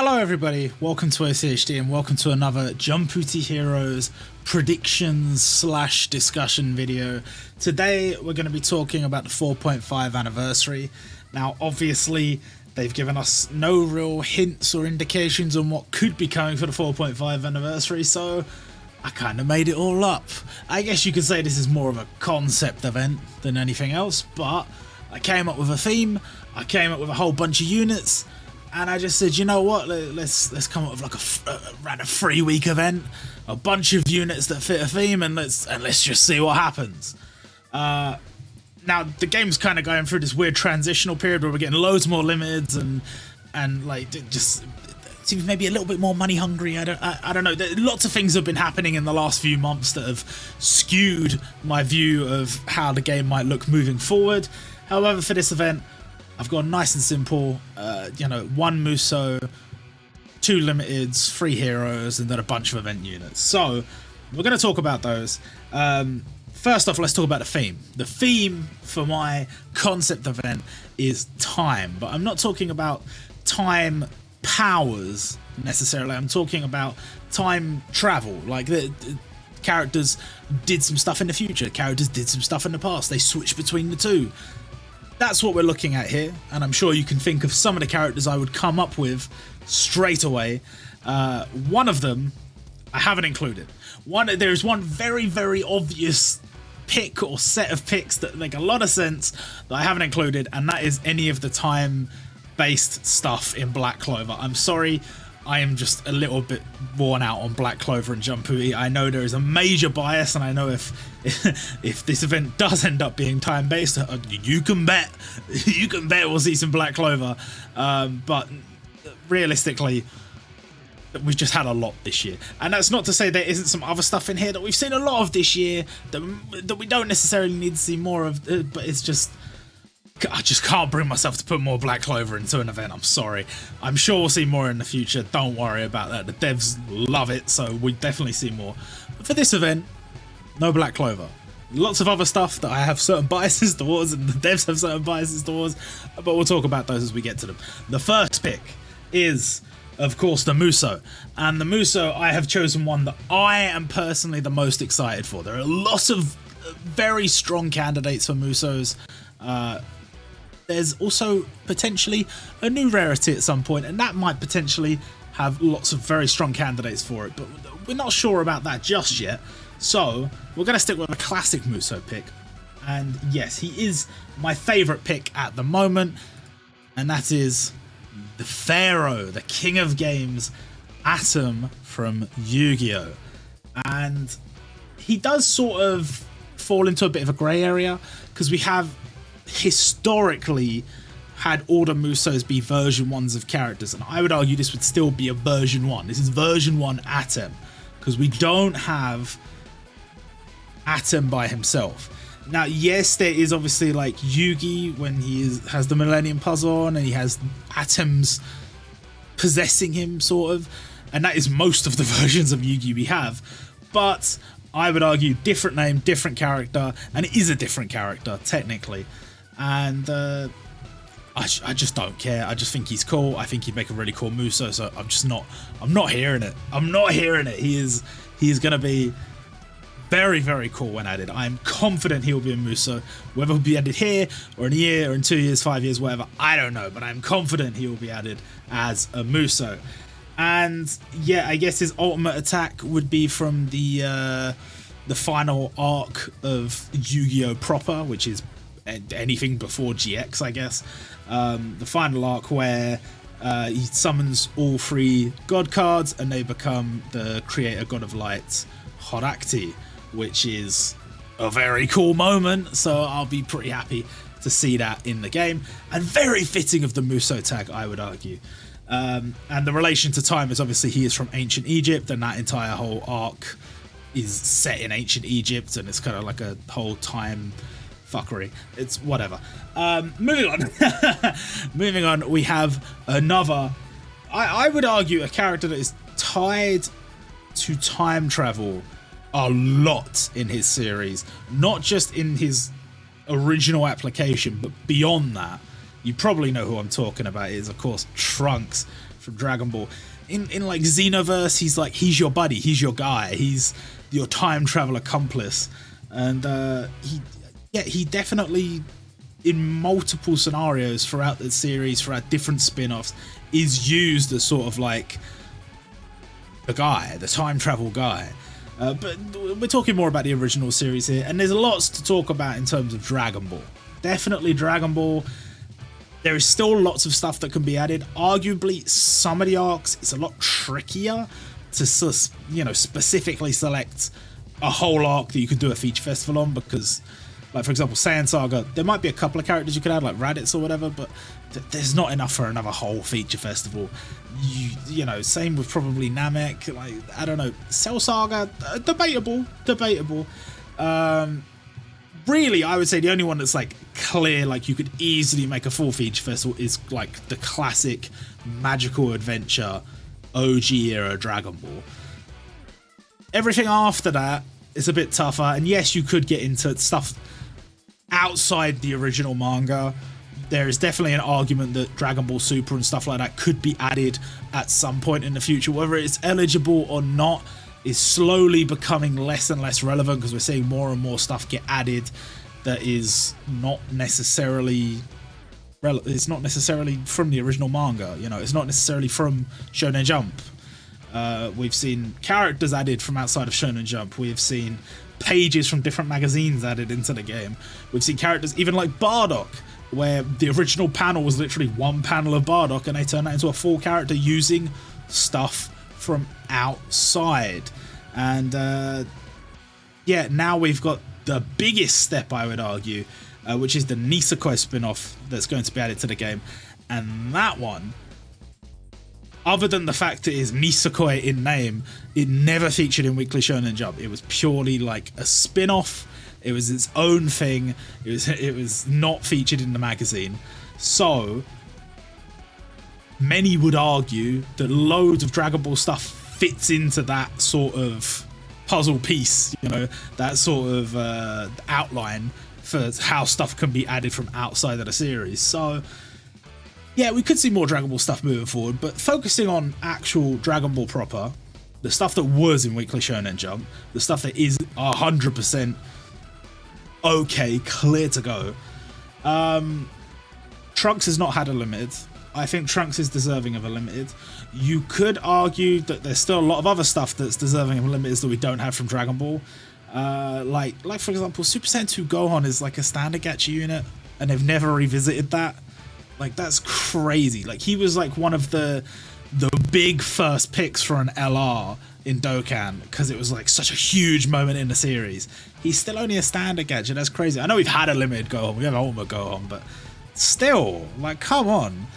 Hello everybody, welcome to OCHD and welcome to another Jumputi Heroes predictions / discussion video. Today we're going to be talking about the 4.5 anniversary. Now obviously they've given us no real hints or indications on what could be coming for the 4.5 anniversary, so I kind of made it all up. I guess you could say this is more of a concept event than anything else, but I came up with a theme, I came up with a whole bunch of units, and I just said, you know what, let's come up with like around a 3-week event, a bunch of units that fit a theme, and let's just see what happens. Now the game's kind of going through this weird transitional period where we're getting loads more limiteds and like just seems maybe a little bit more money hungry. I don't know. Lots of things have been happening in the last few months that have skewed my view of how the game might look moving forward. However, for this event, I've gone nice and simple, you know, 1 Muso, 2 limiteds, 3 heroes, and then a bunch of event units. So, we're going to talk about those. First off, let's talk about the theme. The theme for my concept event is time, but I'm not talking about time powers necessarily. I'm talking about time travel. Like, the characters did some stuff in the future, characters did some stuff in the past, they switched between the two. That's what we're looking at here, and I'm sure you can think of some of the characters I would come up with straight away. One of them I haven't included. There's one very, very obvious pick or set of picks that make a lot of sense that I haven't included, and that is any of the time-based stuff in Black Clover. I'm sorry, I am just a little bit worn out on Black Clover and Jumputi. I know there is a major bias, and I know if this event does end up being time-based, you can bet we'll see some Black Clover. But realistically, we've just had a lot this year, and that's not to say there isn't some other stuff in here that we've seen a lot of this year that we don't necessarily need to see more of. But it's just, I just can't bring myself to put more Black Clover into an event. I'm sorry. I'm sure we'll see more in the future. Don't worry about that. The devs love it, so we definitely see more. But for this event, no Black Clover. Lots of other stuff that I have certain biases towards, and the devs have certain biases towards, but we'll talk about those as we get to them. The first pick is, of course, the Muso. And the Muso, I have chosen one that I am personally the most excited for. There are lots of very strong candidates for Musos. There's also potentially a new rarity at some point, and that might potentially have lots of very strong candidates for it, but we're not sure about that just yet. So we're going to stick with a classic Muso pick, and yes, he is my favourite pick at the moment, and that is the Pharaoh, the King of Games, Atom from Yu-Gi-Oh! And he does sort of fall into a bit of a grey area, because we have historically had all the Musos be version 1s of characters, and I would argue this would still be a version 1. This is version 1 Atom, because we don't have Atom by himself. Now, yes, there is obviously like Yugi when he has the Millennium Puzzle on, and he has atoms possessing him, sort of, and that is most of the versions of Yugi we have. But I would argue different name, different character, and it is a different character technically. And I just don't care. I just think he's cool. I think he'd make a really cool Muso, so I'm not hearing it. I'm not hearing it. He is going to be very, very cool when added. I'm confident he will be a Muso. Whether he'll be added here, or in a year, or in 2 years, 5 years, whatever, I don't know. But I'm confident he will be added as a Muso. And yeah, I guess his ultimate attack would be from the final arc of Yu-Gi-Oh! Proper, which is anything before GX, I guess. The final arc where he summons all 3 god cards and they become the creator god of light Horakti, which is a very cool moment, so I'll be pretty happy to see that in the game, and very fitting of the Muso tag, I would argue. And the relation to time is obviously he is from ancient Egypt, and that entire whole arc is set in ancient Egypt, and it's kind of like a whole time fuckery. It's whatever. Moving on. Moving on, we have another, I would argue, a character that is tied to time travel a lot in his series, not just in his original application, but beyond that. You probably know who I'm talking about. It is, of course, Trunks from Dragon Ball. In like Xenoverse, he's your buddy, he's your guy, he's your time travel accomplice, and he definitely in multiple scenarios throughout the series, throughout different spin-offs, is used as sort of like the guy, the time travel guy. But we're talking more about the original series here, and there's lots to talk about in terms of Dragon Ball. Definitely Dragon Ball. There is still lots of stuff that can be added. Arguably, some of the arcs, it's a lot trickier to, you know, specifically select a whole arc that you could do a feature festival on, because, like, for example, Saiyan Saga, there might be a couple of characters you could add, like Raditz or whatever, but there's not enough for another whole feature festival. You know, same with probably Namek. Like, I don't know, Cell Saga, debatable. Really, I would say the only one that's like clear, like you could easily make a full feature festival, is like the classic magical adventure OG era Dragon Ball. Everything after that is a bit tougher, and yes, you could get into stuff outside the original manga. There is definitely an argument that Dragon Ball Super and stuff like that could be added at some point in the future. Whether it's eligible or not is slowly becoming less and less relevant, because we're seeing more and more stuff get added that is not necessarily it's not necessarily from the original manga. You know, it's not necessarily from Shonen Jump. We've seen characters added from outside of Shonen Jump. We have seen pages from different magazines added into the game. We've seen characters even like Bardock, where the original panel was literally one panel of Bardock, and they turned that into a full character using stuff from outside. And yeah, now we've got the biggest step, I would argue, which is the Nisekoi spin-off that's going to be added to the game. And that one, other than the fact it is Nisekoi in name, it never featured in Weekly Shonen Jump. It was purely like a spin-off. It was its own thing. It was not featured in the magazine. So many would argue that loads of Dragon Ball stuff fits into that sort of puzzle piece, you know, that sort of outline for how stuff can be added from outside of the series. So yeah, we could see more Dragon Ball stuff moving forward, but focusing on actual Dragon Ball proper, the stuff that was in Weekly Shonen Jump, the stuff that is 100% okay, clear to go. Trunks has not had a limited. I think Trunks is deserving of a limited. You could argue that there's still a lot of other stuff that's deserving of limiteds that we don't have from Dragon Ball. Like for example, Super Saiyan 2 Gohan is like a standard gacha unit, and they've never revisited that. Like, that's crazy. Like, he was like one of the big first picks for an LR in Dokkan, because it was like such a huge moment in the series. He's still only a standard gacha. That's crazy. I know we've had a limited Gohan, we have Ultimate Gohan, but still, like, come on.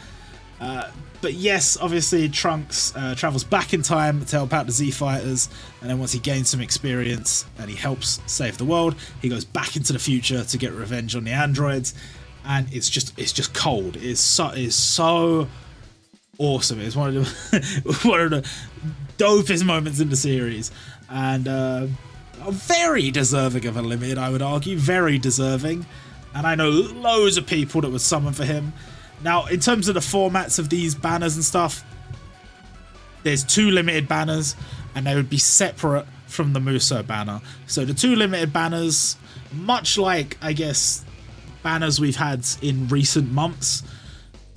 But yes, obviously Trunks travels back in time to help out the Z Fighters, and then once he gains some experience and he helps save the world, he goes back into the future to get revenge on the androids, and it's just cold. It's so awesome. It's one of the dopest moments in the series, and very deserving of a limited, I would argue. Very deserving, and I know loads of people that would summon for him. Now, in terms of the formats of these banners and stuff, there's 2 limited banners, and they would be separate from the Muso banner. So the 2 limited banners, much like, I guess, banners we've had in recent months,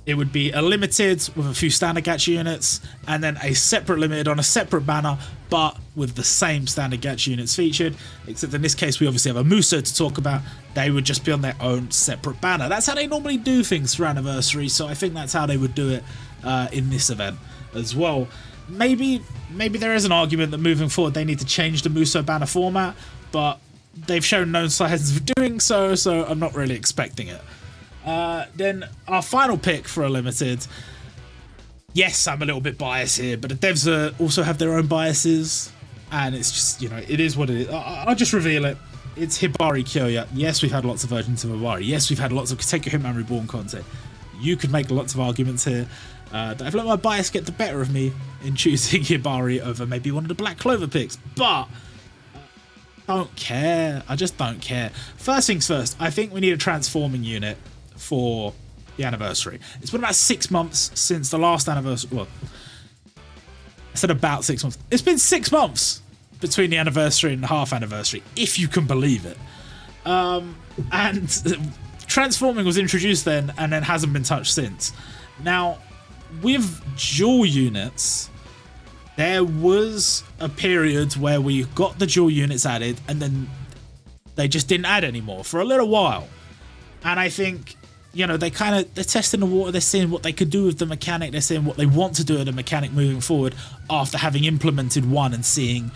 it would be a limited with a few standard gacha units, and then a separate limited on a separate banner, but with the same standard gacha units featured, except in this case we obviously have a Muso to talk about. They would just be on their own separate banner. That's how they normally do things for Anniversary, so I think that's how they would do it in this event as well. Maybe there is an argument that moving forward they need to change the Muso banner format, but they've shown no signs of doing so I'm not really expecting it. Then our final pick for a limited, yes, I'm a little bit biased here, but the devs also have their own biases, and it's just, you know, it is what it is. I'll just reveal it. It's Hibari Kyoya. Yes, we've had lots of versions of Hibari. Yes, we've had lots of Take Your Hitman Reborn content. You could make lots of arguments here. I've let my bias get the better of me in choosing Hibari over maybe one of the Black Clover picks, but don't care. I just don't care. First things first, I think we need a transforming unit for the anniversary. It's been about 6 months since the last anniversary. Well, I said about 6 months. It's been 6 months between the anniversary and the half anniversary, if you can believe it. And transforming was introduced then and then hasn't been touched since. Now, with dual units, there was a period where we got the dual units added and then they just didn't add anymore for a little while. And I think, you know, they're testing the water, they're seeing what they could do with the mechanic, they're seeing what they want to do with the mechanic moving forward after having implemented one and seeing,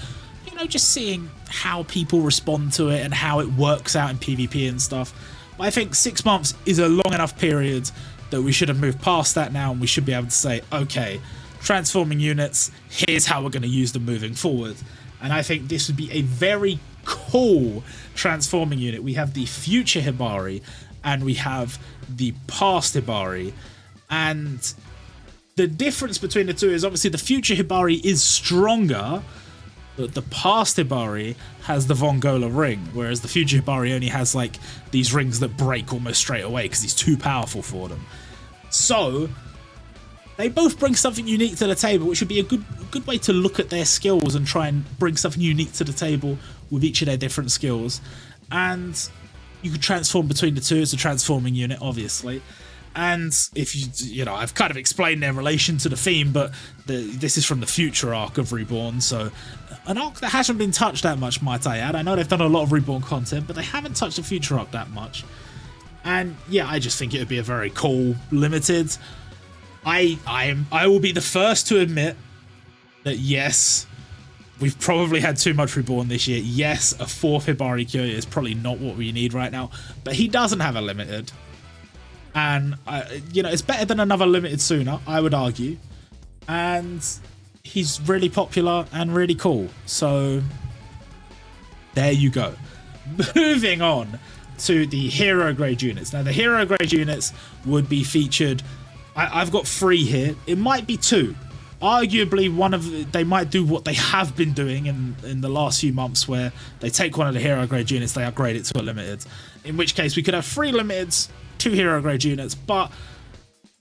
you know, just seeing how people respond to it and how it works out in PvP and stuff. But I think 6 months is a long enough period that we should have moved past that now, and we should be able to say, okay, transforming units, here's how we're going to use them moving forward. And I think this would be a very cool transforming unit. We have the future Hibari and we have the past Hibari, and the difference between the two is obviously the future Hibari is stronger, but the past Hibari has the Von Gola ring, whereas the future Hibari only has like these rings that break almost straight away because he's too powerful for them. So they both bring something unique to the table, which would be a good way to look at their skills and try and bring something unique to the table with each of their different skills. And you could transform between the two. It's a transforming unit, obviously. And if you know, I've kind of explained their relation to the theme, but this is from the future arc of Reborn, so an arc that hasn't been touched that much, might I add. I know they've done a lot of Reborn content, but they haven't touched the future arc that much. And yeah, I just think it would be a very cool limited. I will be the first to admit that yes, we've probably had too much Reborn this year. Yes, a 4th Hibari Kyoya is probably not what we need right now, but he doesn't have a limited. And, you know, it's better than another limited sooner, I would argue. And he's really popular and really cool. So, there you go. Moving on to the hero grade units. Now, the hero grade units would be featured... I've got 3 here. It might be 2. Arguably, they might do what they have been doing in the last few months, where they take one of the hero grade units, they upgrade it to a limited. In which case, we could have 3 limiteds, 2 hero grade units, but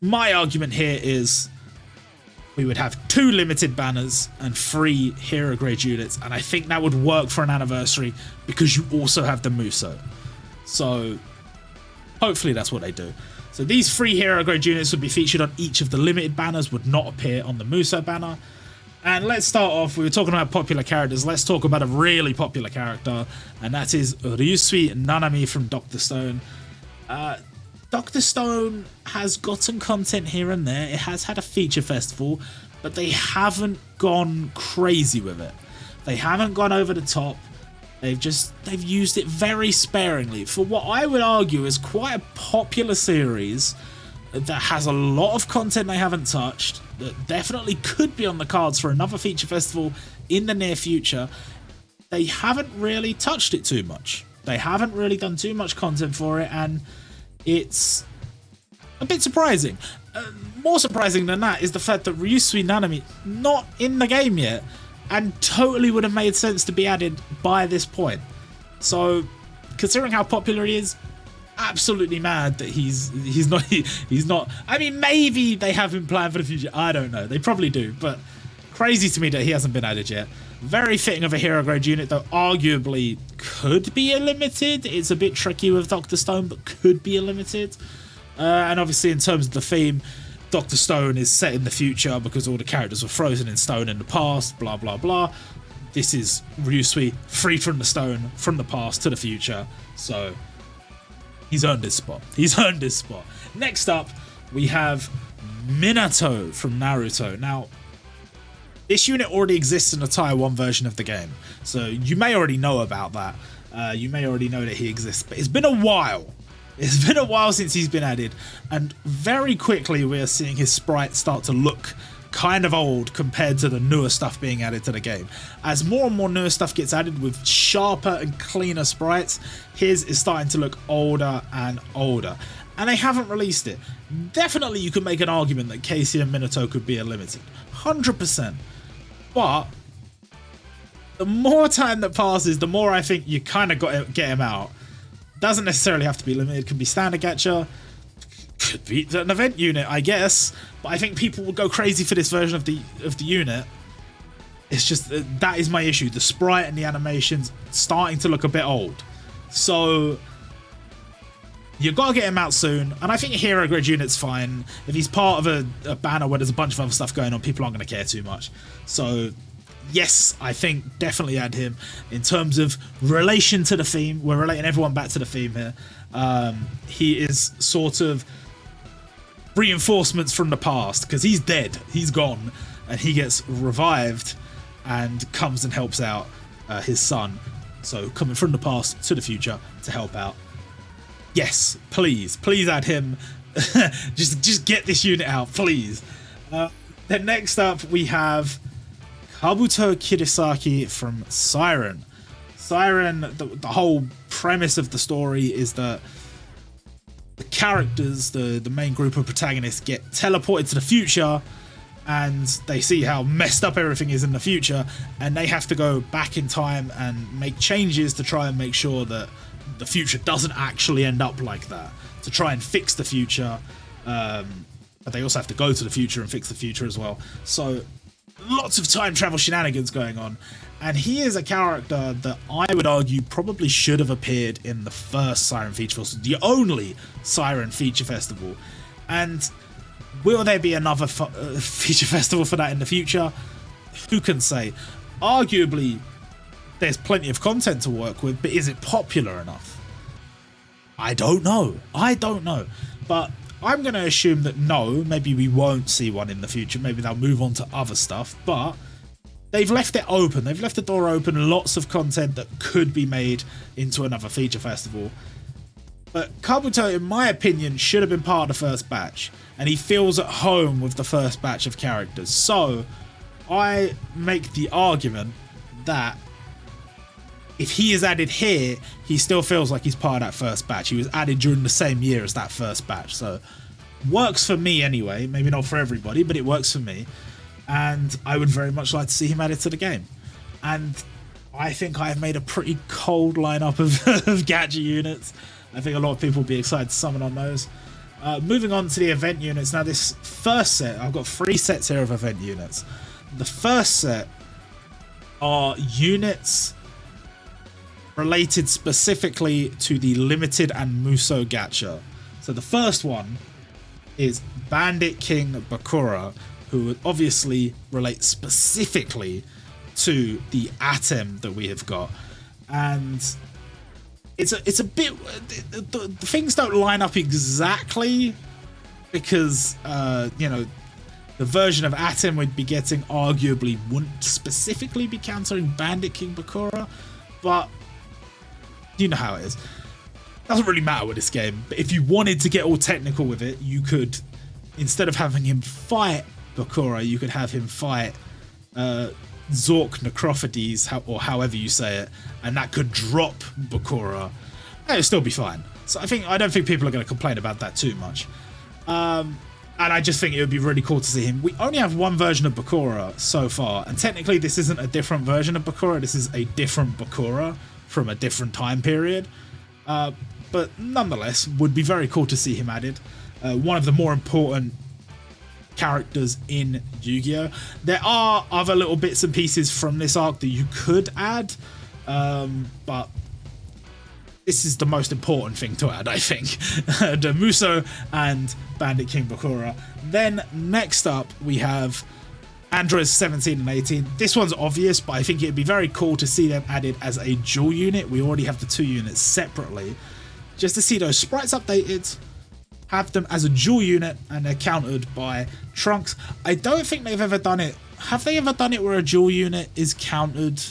my argument here is we would have 2 limited banners and 3 hero grade units, and I think that would work for an anniversary because you also have the Muso. So hopefully that's what they do. So these 3 hero grade units would be featured on each of the limited banners, would not appear on the Muso banner. And let's start off, we were talking about popular characters, let's talk about a really popular character, and that is Ryusui Nanami from Dr. Stone. Dr. Stone has gotten content here and there, it has had a feature festival, but they haven't gone crazy with it. They haven't gone over the top. They've used it very sparingly for what I would argue is quite a popular series that has a lot of content they haven't touched, that definitely could be on the cards for another feature festival in the near future. They haven't really touched it too much. They haven't really done too much content for it, and it's a bit surprising. More surprising than that is the fact that Ryusui Nanami not in the game yet, and totally would have made sense to be added by this point. So, considering how popular he is, absolutely mad that he's not. I mean, maybe they have him planned for the future. I don't know. They probably do, but crazy to me that he hasn't been added yet. Very fitting of a hero grade unit, though arguably could be a limited. It's a bit tricky with Dr. Stone, but could be a limited. And obviously, in terms of the theme, Dr. Stone is set in the future because all the characters were frozen in stone in the past, blah, blah, blah. This is Ryusui, free from the stone, from the past to the future. So, he's earned his spot. He's earned his spot. Next up, we have Minato from Naruto. Now, this unit already exists in the Tier 1 version of the game. So, you may already know about that. You may already know that he exists. But it's been a while. It's been a while since he's been added, and very quickly we are seeing his sprite start to look kind of old compared to the newer stuff being added to the game. As more and more newer stuff gets added with sharper and cleaner sprites, his is starting to look older and older. And they haven't released it. Definitely you could make an argument that Casey and Minato could be a limited. 100%. But the more time that passes, the more I think you kind of got to get him out. Doesn't necessarily have to be limited, can be standard gacha, could be an event unit, I guess. But I think people will go crazy for this version of the unit. It's just that is my issue. The sprite and the animations starting to look a bit old. So you've got to get him out soon. And I think a hero grid unit's fine. If he's part of a banner where there's a bunch of other stuff going on, people aren't going to care too much. So yes, I think definitely add him. In terms of relation to the theme, we're relating everyone back to the theme here. He is sort of reinforcements from the past, because he's dead, he's gone, and he gets revived and comes and helps out his son. So coming from the past to the future to help out. Yes, please add him. just get this unit out, please. Then next up we have Kabuto Kirisaki from Siren. Siren, the whole premise of the story is that the characters, the main group of protagonists, get teleported to the future, and they see how messed up everything is in the future, and they have to go back in time and make changes to try and make sure that the future doesn't actually end up like that, to try and fix the future. But they also have to go to the future and fix the future as well. So lots of time travel shenanigans going on, and he is a character that I would argue probably should have appeared in the first Siren Feature Festival, the only Siren Feature Festival. And will there be another feature festival for that in the future? Who can say? Arguably, there's plenty of content to work with, but is it popular enough? I don't know. But I'm going to assume that no, maybe we won't see one in the future. Maybe they'll move on to other stuff, but they've left it open. They've left the door open. Lots of content that could be made into another feature festival. But Kabuto, in my opinion, should have been part of the first batch, and he feels at home with the first batch of characters. So I make the argument that if he is added here, he still feels like he's part of that first batch. He was added during the same year as that first batch. So works for me anyway. Maybe not for everybody, but it works for me. And I would very much like to see him added to the game. And I think I've made a pretty cold lineup of gacha units. I think a lot of people will be excited to summon on those. Moving on to the event units. Now this first set, I've got 3 sets here of event units. The first set are units related specifically to the Limited and Muso gacha. So the first one is Bandit King Bakura, who obviously relates specifically to the Atem that we have got. And it's a bit, the things don't line up exactly, because you know, the version of Atem we'd be getting arguably wouldn't specifically be countering Bandit King Bakura, but you know how it is. Doesn't really matter with this game. But if you wanted to get all technical with it, you could, instead of having him fight Bakura, you could have him fight Zork Necrophodes, or however you say it, and that could drop Bakura. It'll still be fine. So I don't think people are going to complain about that too much. And I just think it would be really cool to see him. We only have one version of Bakura so far, and technically this isn't a different version of Bakura, this is a different Bakura from a different time period. But nonetheless, would be very cool to see him added. One of the more important characters in Yu-Gi-Oh! There are other little bits and pieces from this arc that you could add, but this is the most important thing to add, I think. The Muso and Bandit King Bakura. Then next up we have Androids 17 and 18. This one's obvious, but I think it'd be very cool to see them added as a dual unit. We already have the 2 units separately. Just to see those sprites updated, have them as a dual unit, and they're countered by Trunks. I don't think they've ever done it. Have they ever done it where a dual unit is countered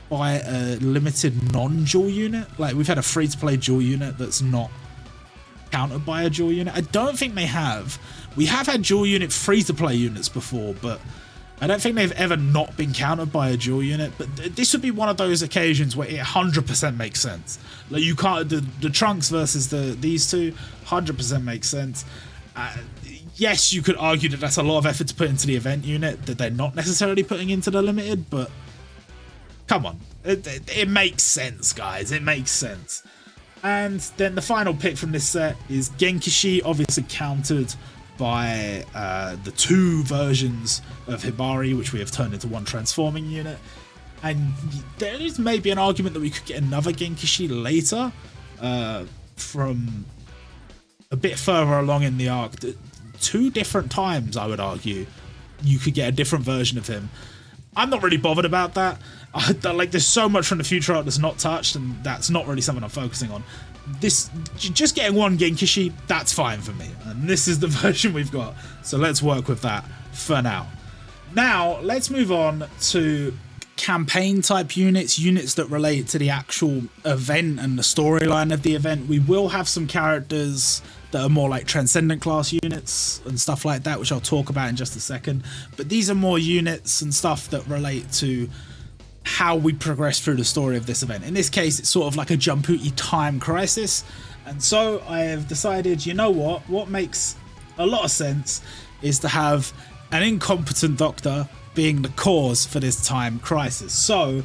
by a limited non-dual unit? Like, we've had a free-to-play dual unit that's not countered by a dual unit. I don't think they have. We have had dual unit free-to-play units before, but I don't think they've ever not been countered by a dual unit. But this would be one of those occasions where it 100% makes sense. Like, you can't, the Trunks versus these two 100% makes sense. Yes, you could argue that that's a lot of effort to put into the event unit that they're not necessarily putting into the limited, but come on, it makes sense, guys. It makes sense. And then the final pick from this set is Genkishi, obviously countered by the 2 versions of Hibari, which we have turned into one transforming unit. And there is maybe an argument that we could get another Genkishi later from a bit further along in the arc. 2 different times, I would argue, you could get a different version of him. I'm not really bothered about that. Like, there's so much from the future art that's not touched, and that's not really something I'm focusing on. This, just getting one Genkishi, that's fine for me. And this is the version we've got. So let's work with that for now. Now, let's move on to campaign type units, units that relate to the actual event and the storyline of the event. We will have some characters that are more like transcendent class units and stuff like that, which I'll talk about in just a second. But these are more units and stuff that relate to how we progress through the story of this event. In this case, it's sort of like a Jumputi time crisis. And so I have decided, you know what makes a lot of sense is to have an incompetent doctor being the cause for this time crisis. So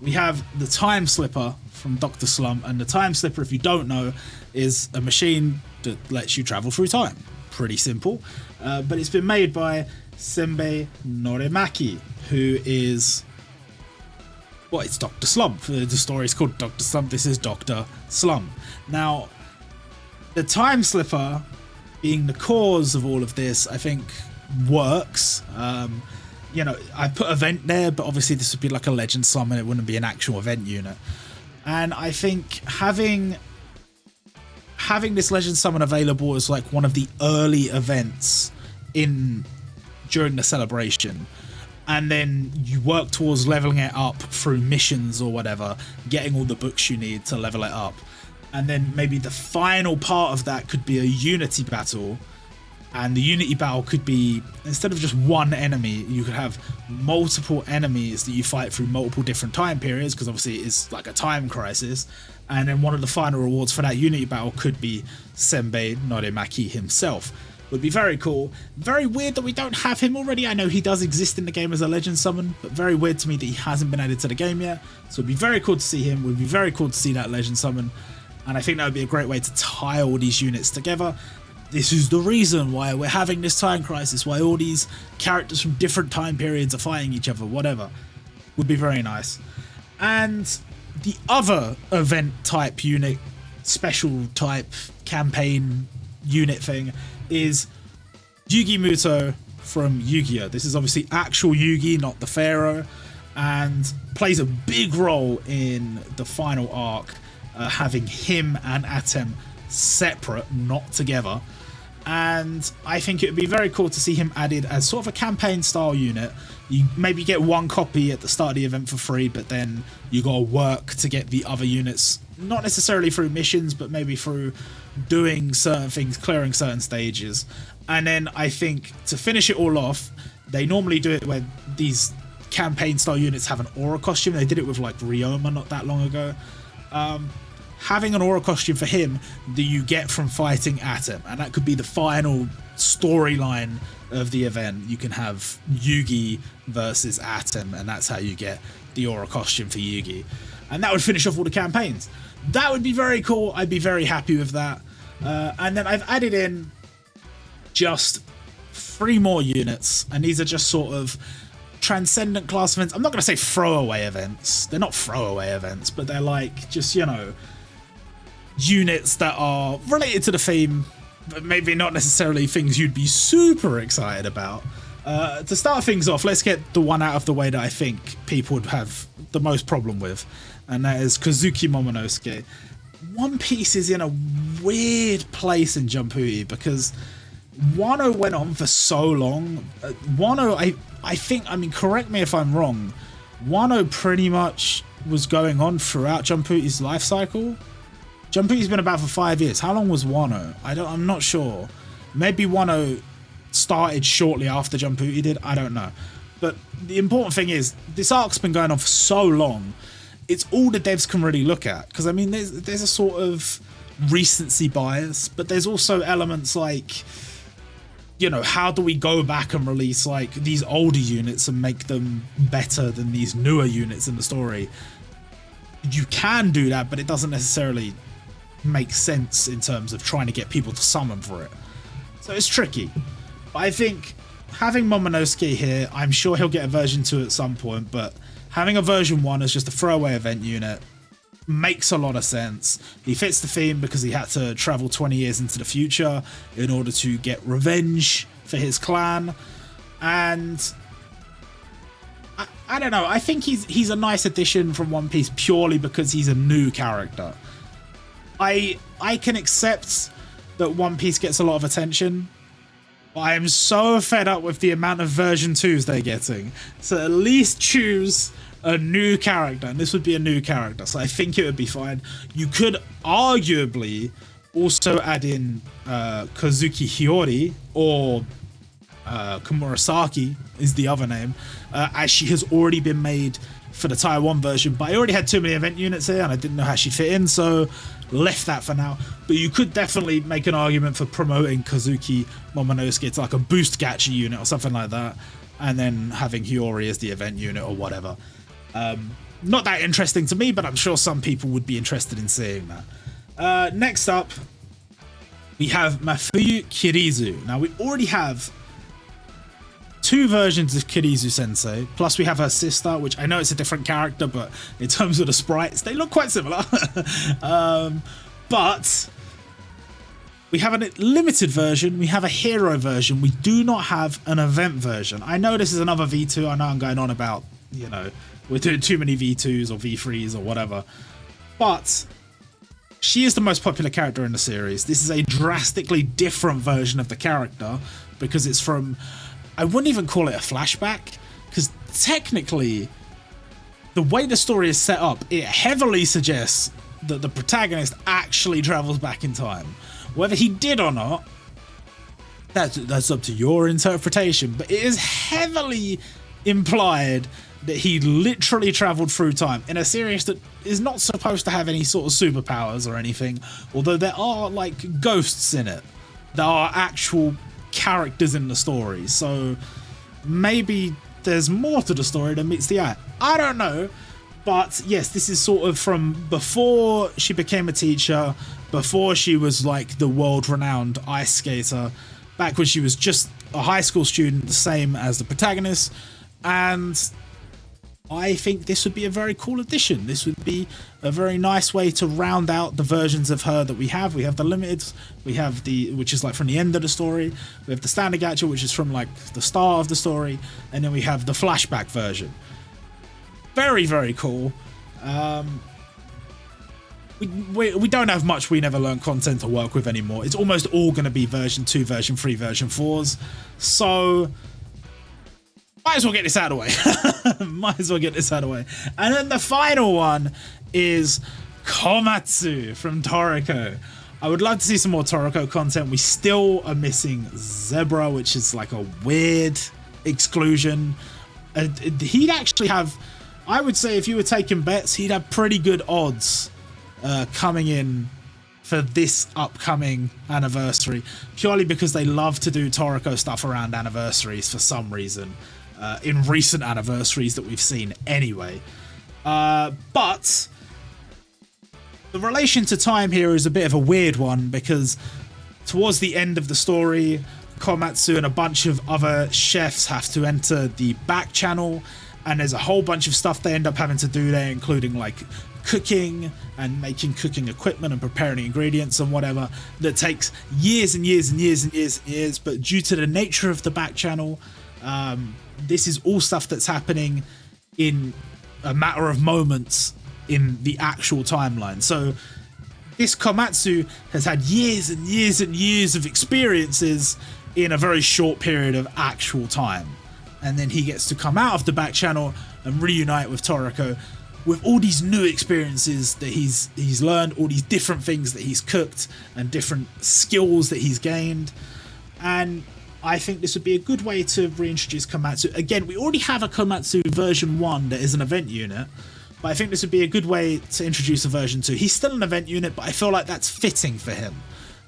we have the Time Slipper from Dr. Slump, and the Time Slipper, if you don't know, is a machine that lets you travel through time. Pretty simple, but it's been made by Senbei Norimaki, who is, well, it's Dr. Slump. The story is called Dr. Slump. This is Dr. Slump. Now, the Time Slipper being the cause of all of this, I think works. You know, I put event there, but obviously this would be like a legend summon. It wouldn't be an actual event unit. And I think having this legend summon available as like one of the early events during the celebration, and then you work towards leveling it up through missions or whatever, getting all the books you need to level it up, and then maybe the final part of that could be a unity battle. And the unity battle could be, instead of just one enemy, you could have multiple enemies that you fight through multiple different time periods, because obviously it is like a time crisis. And then one of the final rewards for that unity battle could be Senbei Norimaki himself. Would be very cool. Very weird that we don't have him already. I know he does exist in the game as a legend summon, but very weird to me that he hasn't been added to the game yet. So it'd be very cool to see him. It would be very cool to see that legend summon. And I think that would be a great way to tie all these units together. This is the reason why we're having this time crisis, why all these characters from different time periods are fighting each other, whatever. Would be very nice. And the other event type unit, special type campaign unit thing, is Yugi Muto from Yu-Gi-Oh! This is obviously actual Yugi, not the Pharaoh, and plays a big role in the final arc, having him and Atem separate, not together. And I think it would be very cool to see him added as sort of a campaign style unit. You maybe get one copy at the start of the event for free, but then you gotta work to get the other units, not necessarily through missions, but maybe through doing certain things, clearing certain stages. And then I think to finish it all off, they normally do it where these campaign style units have an aura costume. They did it with like Ryoma not that long ago. Having an aura costume for him that you get from fighting Atem, and that could be the final storyline of the event. You can have Yugi versus Atem, and that's how you get the aura costume for Yugi, and that would finish off all the campaigns. That would be very cool. I'd be very happy with that. And then I've added in just 3 more units, and these are just sort of transcendent class events. I'm not going to say throwaway events. They're not throwaway events, but they're like just, you know, units that are related to the theme, but maybe not necessarily things you'd be super excited about. To start things off, let's get the one out of the way that I think people would have the most problem with, and that is Kazuki Momonosuke. One Piece is in a weird place in Jumputi because Wano went on for so long. Wano, I think, I mean, correct me if I'm wrong, Wano pretty much was going on throughout Jumputi's life cycle. Jumputi's been about for 5 years. How long was Wano? I'm not sure. Maybe Wano started shortly after Jumputi did. I don't know. But the important thing is, this arc's been going on for so long. It's all the devs can really look at. Because, I mean, there's a sort of recency bias, but there's also elements like, you know, how do we go back and release like these older units and make them better than these newer units in the story? You can do that, but it doesn't necessarily make sense in terms of trying to get people to summon for it. So it's tricky. But I think having Momonosuke here, I'm sure he'll get a version 2 at some point, but having a version 1 as just a throwaway event unit makes a lot of sense. He fits the theme because he had to travel 20 years into the future in order to get revenge for his clan. And I don't know, I think he's a nice addition from One Piece purely because he's a new character. I can accept that One Piece gets a lot of attention, but I am so fed up with the amount of version 2s they're getting. So at least choose a new character, and this would be a new character, so I think it would be fine. You could arguably also add in Kazuki Hiyori, or Komurasaki is the other name, as she has already been made for the Taiwan version, but I already had too many event units here and I didn't know how she'd fit in, so left that for now. But you could definitely make an argument for promoting Kazuki Momonosuke to like a boost gacha unit or something like that, and then having Hiyori as the event unit or whatever. Not that interesting to me, but I'm sure some people would be interested in seeing that. Next up, we have Mafuyu Kirizu. Now, we already have 2 versions of Kirizu Sensei, plus we have her sister, which I know it's a different character, but in terms of the sprites, they look quite similar. But we have a limited version, we have a hero version, we do not have an event version. I know this is another V2, I know I'm going on about, you know, we're doing too many V2s or V3s or whatever, but she is the most popular character in the series. This is a drastically different version of the character because it's from, I wouldn't even call it a flashback, because technically the way the story is set up, it heavily suggests that the protagonist actually travels back in time. Whether he did or not, that's up to your interpretation, but it is heavily implied that he literally traveled through time in a series that is not supposed to have any sort of superpowers or anything, although there are like ghosts in it. There are actual characters in the story, so maybe there's more to the story than meets the eye. I don't know, but yes, this is sort of from before she became a teacher, before she was like the world-renowned ice skater, back when she was just a high school student, the same as the protagonist. And I think this would be a very cool addition. This would be a very nice way to round out the versions of her that we have. We have the limited, we have the, which is like from the end of the story. We have the standard gacha, which is from like the start of the story. And then we have the flashback version. Very, very cool. We don't have much We Never Learn content to work with anymore. It's almost all going to be version 2, version 3, version 4s. So might as well get this out of the way. Might as well get this out of the way. And then the final one is Komatsu from Toriko. I would love to see some more Toriko content. We still are missing Zebra, which is like a weird exclusion. He'd actually have, I would say if you were taking bets, he'd have pretty good odds coming in for this upcoming anniversary, purely because they love to do Toriko stuff around anniversaries for some reason. In recent anniversaries that we've seen anyway. But the relation to time here is a bit of a weird one, because towards the end of the story, Komatsu and a bunch of other chefs have to enter the back channel, and there's a whole bunch of stuff they end up having to do there, including like cooking and making cooking equipment and preparing ingredients and whatever, that takes years and years and years and years and years. But due to the nature of the back channel, this is all stuff that's happening in a matter of moments in the actual timeline. So this Komatsu has had years and years and years of experiences in a very short period of actual time. And then he gets to come out of the back channel and reunite with Toriko with all these new experiences that he's learned, all these different things that he's cooked and different skills that he's gained. And I think this would be a good way to reintroduce Komatsu. Again, we already have a Komatsu version 1 that is an event unit, but I think this would be a good way to introduce a version 2. He's still an event unit, but I feel like that's fitting for him.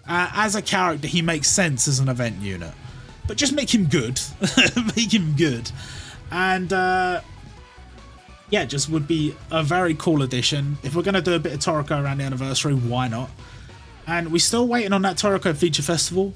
As a character, he makes sense as an event unit, but just make him good. Make him good. And yeah, just would be a very cool addition. If we're going to do a bit of Toriko around the anniversary, why not? And we're still waiting on that Toriko Feature Festival.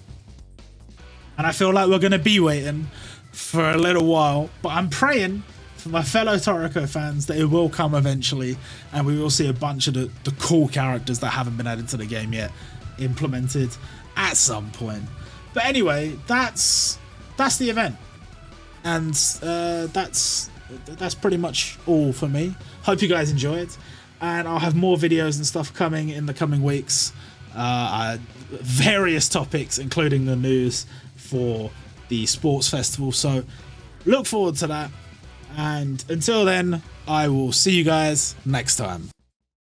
And I feel like we're going to be waiting for a little while. But I'm praying for my fellow Toriko fans that it will come eventually. And we will see a bunch of the cool characters that haven't been added to the game yet implemented at some point. But anyway, that's the event. And that's pretty much all for me. Hope you guys enjoyed. And I'll have more videos and stuff coming in the coming weeks. Various topics, including the news for the sports festival. So look forward to that. And until then, I will see you guys next time.